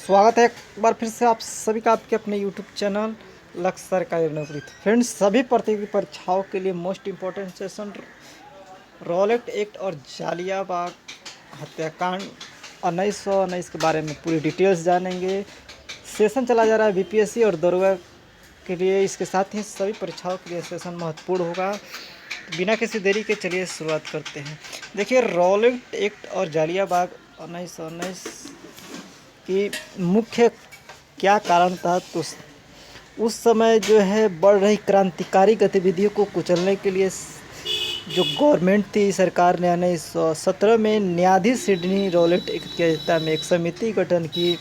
स्वागत है एक बार फिर से आप सभी का आपके अपने यूट्यूब चैनल लक्ष्य सरकारी नौकरी। फ्रेंड्स, सभी प्रतियोगी परीक्षाओं के लिए most important session Rowlatt act और जालियाबाग हत्याकांड 1919 के बारे में पूरी डिटेल्स जानेंगे। सेशन चला जा रहा है बीपीएससी और दरोगा के लिए। इसके साथ ही सभी परीक्षाओं के लिए सेशन महत्वपूर्ण होगा। बिना किसी देरी के चलिए शुरुआत करते हैं। देखिए, रॉलेट एक्ट और जालियाबाग 1919 कि मुख्य क्या कारण था। तो उस समय जो है बढ़ रही क्रांतिकारी गतिविधियों को कुचलने के लिए जो गवर्नमेंट थी, सरकार ने 1917 में न्यायाधीश सिडनी रॉलेट एक्ट की अध्यक्षता में एक समिति गठन की,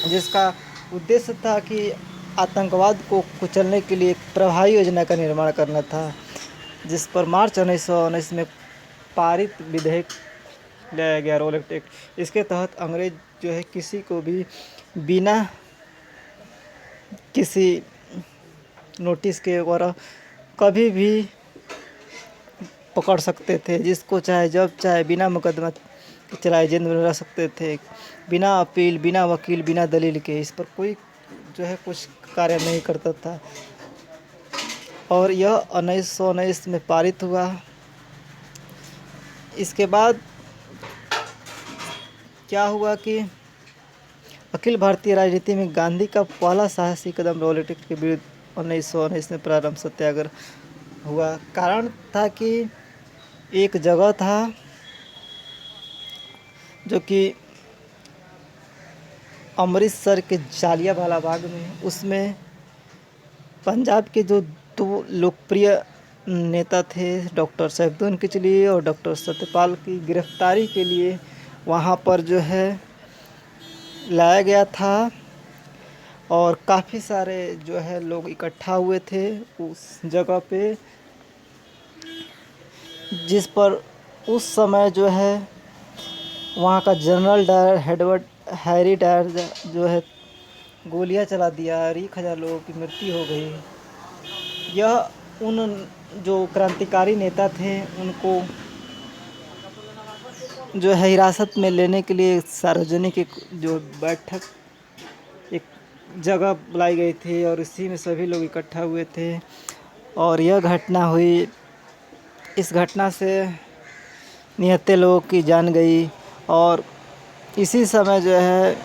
जिसका उद्देश्य था कि आतंकवाद को कुचलने के लिए एक प्रभावी योजना का निर्माण करना था, जिस पर मार्च 1919 में पारित विधेयक लाया गया रॉलेट एक्ट। इसके तहत अंग्रेज जो है किसी को भी बिना किसी नोटिस के द्वारा कभी भी पकड़ सकते थे, जिसको चाहे जब चाहे बिना मुकदमा चलाए जेल में रह सकते थे, बिना अपील, बिना वकील, बिना दलील के। इस पर कोई जो है कुछ कार्य नहीं करता था। और यह 1919 में पारित हुआ। इसके बाद क्या हुआ कि अखिल भारतीय राजनीति में गांधी का पहला साहसी कदम रॉलेट एक्ट के विरुद्ध 1919 में प्रारंभ सत्याग्रह हुआ। कारण था कि एक जगह था जो कि अमृतसर के जालियांवाला बाग में, उसमें पंजाब के जो दो लोकप्रिय नेता थे, डॉक्टर सैफुद्दीन किचली और डॉक्टर सत्यपाल की गिरफ्तारी के लिए वहाँ पर जो है लाया गया था। और काफ़ी सारे जो है लोग इकट्ठा हुए थे उस जगह पे, जिस पर उस समय जो है वहाँ का general Dyer Edward Harry Dyer जो है गोलियां चला दिया। 1,000 लोगों की मृत्यु हो गई। यह उन जो क्रांतिकारी नेता थे उनको जो है हिरासत में लेने के लिए सार्वजनिक एक जो बैठक, एक जगह बुलाई गई थी और इसी में सभी लोग इकट्ठा हुए थे और यह घटना हुई। इस घटना से निहत्थे लोगों की जान गई और इसी समय जो है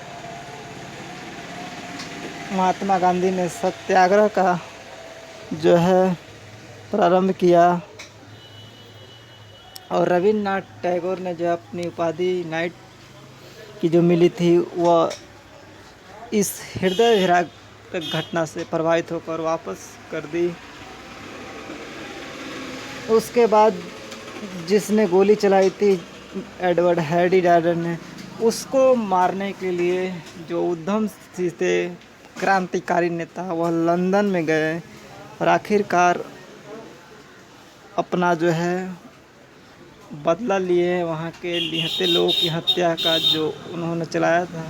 महात्मा गांधी ने सत्याग्रह का जो है प्रारंभ किया। और रविन्द्रनाथ टैगोर ने जो अपनी उपाधि नाइट की जो मिली थी, वह इस हृदय विदारक घटना से प्रभावित होकर वापस कर दी। उसके बाद जिसने गोली चलाई थी एडवर्ड हैरी डायर ने, उसको मारने के लिए जो उद्यम थे क्रांतिकारी नेता, वह लंदन में गए और आखिरकार अपना जो है बदला लिए वहाँ के निहत्थे लोगों की हत्या का जो उन्होंने चलाया था।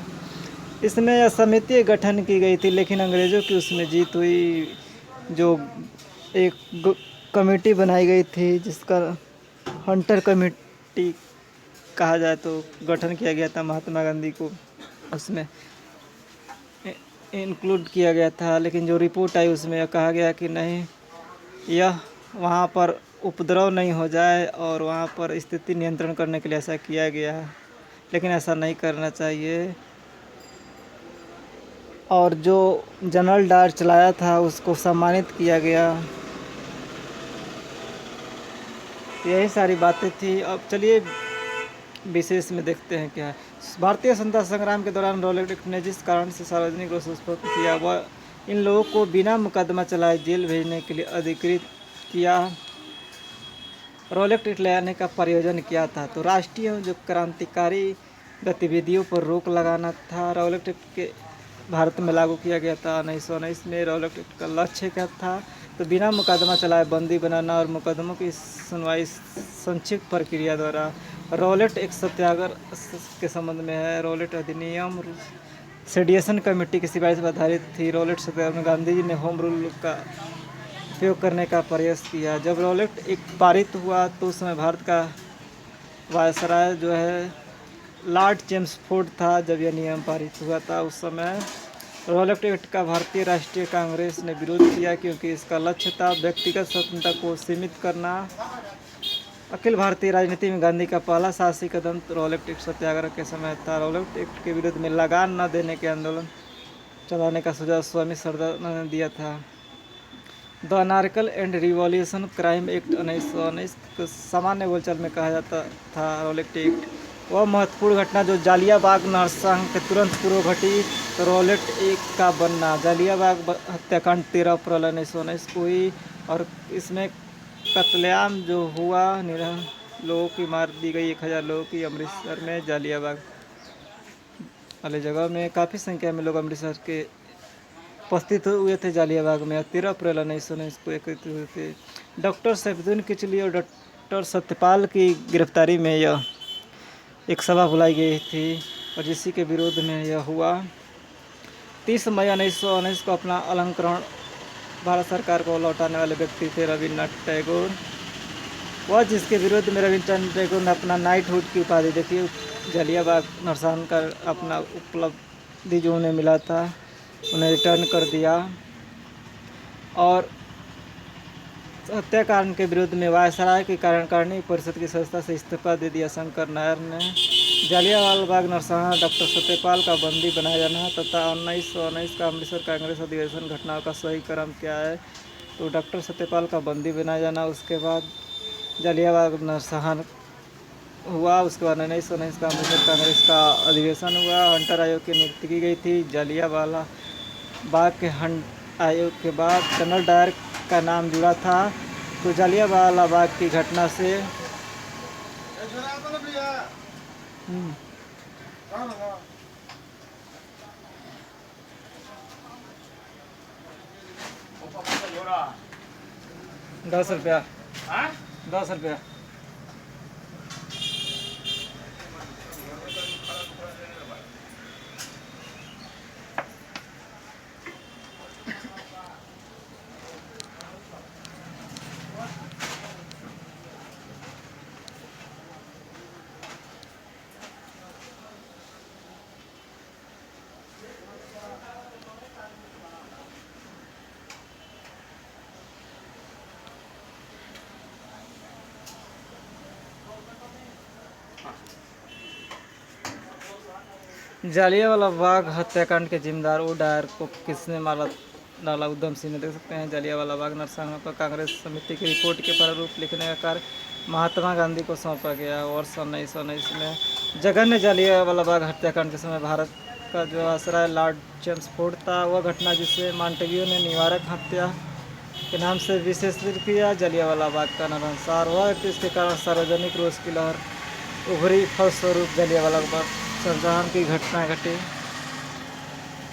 इसमें यह समिति गठन की गई थी, लेकिन अंग्रेज़ों की उसमें जीत हुई। जो एक कमेटी बनाई गई थी जिसका हंटर कमेटी कहा जाए, तो गठन किया गया था। महात्मा गांधी को उसमें इंक्लूड किया गया था, लेकिन जो रिपोर्ट आई उसमें यह कहा गया कि नहीं, यह वहाँ पर उपद्रव नहीं हो जाए और वहाँ पर स्थिति नियंत्रण करने के लिए ऐसा किया गया, लेकिन ऐसा नहीं करना चाहिए। और जो जनरल डायर चलाया था उसको सम्मानित किया गया। यही सारी बातें थी। अब चलिए विशेष में देखते हैं क्या है। भारतीय स्वतंत्रता संग्राम के दौरान रॉलेट एक्ट ने जिस कारण से सार्वजनिक रोष उत्पन्न किया, वह इन लोगों को बिना मुकदमा चलाए जेल भेजने के लिए अधिकृत किया। रॉलेट एक्ट लाने का प्रयोजन क्या था? तो राष्ट्रीय जो क्रांतिकारी गतिविधियों पर रोक लगाना था। रॉलेट एक्ट के भारत में लागू किया गया था 1919 में। रॉलेट एक्ट का लक्ष्य क्या था? तो बिना मुकदमा चलाए बंदी बनाना और मुकदमों की सुनवाई संक्षिप्त प्रक्रिया द्वारा। रॉलेट एक सत्याग्रह के संबंध में है। रॉलेट अधिनियम सेडिएशन कमेटी की सिफारिश पर आधारित थी। रॉलेट सत्याग्रह में गांधी जी ने होम रूल का उपयोग करने का प्रयास किया। जब रॉलेट एक पारित हुआ तो उस समय भारत का वायसराय जो है लॉर्ड चेम्सफोर्ड था जब यह नियम पारित हुआ था। उस समय रॉलेट एक्ट का भारतीय राष्ट्रीय कांग्रेस ने विरोध किया क्योंकि इसका लक्ष्य था व्यक्तिगत स्वतंत्रता को सीमित करना। अखिल भारतीय राजनीति में गांधी का पहला साहसी कदम रॉलेट एक्ट सत्याग्रह के समय था। रॉलेट एक्ट के विरुद्ध में लगान न देने के आंदोलन चलाने का सुझाव स्वामी सरदानंद ने दिया था। The anarchical and revolution crime act 1919 को सामान्य बोलचाल में कहा जाता था रॉलेट एक्ट। वह महत्वपूर्ण घटना जो जालियाबाग नरसंहार के तुरंत पूर्व घटी। तो रॉलेट एक्ट का बनना जालियाबाग हत्याकांड 13 अप्रैल 1919 को हुई और इसमें कत्लेआम जो हुआ, निरह लोगों की मार दी गई 1000 लोगों की अमृतसर में जालियाबाग वाली जगह में काफ़ी संख्या में लोग अमृतसर के उपस्थित हुए थे जालियाबाग में। 13 अप्रैल 1919 को एकत्रित हुए थे। डॉक्टर सैफुद्दीन किचली और डॉक्टर सत्यपाल की गिरफ्तारी में यह एक सभा बुलाई गई थी और जिसी के विरोध में यह हुआ। 30 मई 1919 को अपना अलंकरण भारत सरकार को लौटाने वाले व्यक्ति थे रविन्द्रनाथ टैगोर। वह जिसके विरोध में रविन्द्रनाथ टैगोर ने अपना नाइटहुड की उपाधि देखी। जालियाबाग नरसंहार का अपना उपलब्धि जो उन्हें मिला था उन्हें रिटर्न कर दिया और हत्याकांड के विरुद्ध में वायसराय की कार्यकारिणी परिषद की सदस्यता से इस्तीफा दे दिया शंकर नायर ने। जालियांवाला बाग नरसंहार डॉक्टर सत्यपाल का बंदी बनाया जाना तथा 1919 का अमृतसर कांग्रेस अधिवेशन घटनाओं का सही क्रम क्या है, तो डॉक्टर सत्यपाल का बंदी बनाया जाना, उसके बाद जालियांवाला नरसंहार हुआ, उसके बाद 1919 का अमृतसर कांग्रेस का अधिवेशन हुआ। हंटर आयोग की नियुक्ति की गई थी। जालियांवाला बाग के हंट आयोग के बाद जनरल डायर का नाम जुड़ा था। तो जालियांवाला बाग की घटना से ₹10 ₹10। जालियांवाला बाग हत्याकांड के जिम्मेदार वो डायर को किसने मारा डाला, उधम सिंह ने। देख सकते हैं जालियांवाला बाग नरसंहार पर कांग्रेस समिति की रिपोर्ट के प्रारूप लिखने का कार्य महात्मा गांधी को सौंपा गया। वर्ष 1919 में जघन्य जालियांवाला बाग हत्याकांड के समय भारत का जो आश्रय लॉर्ड चेम्सफोर्ड था, वह घटना जिसे मॉन्टेग्यू ने निवारक हत्या के नाम से विशेषित किया। जालियांवाला बाग का नरसंहार हुआ, इसके कारण सार्वजनिक रोष की लहर उभरी, फलस्वरूप जालियांवाला बाग संसंहार की घटना घटी।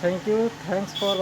Thank you, thanks for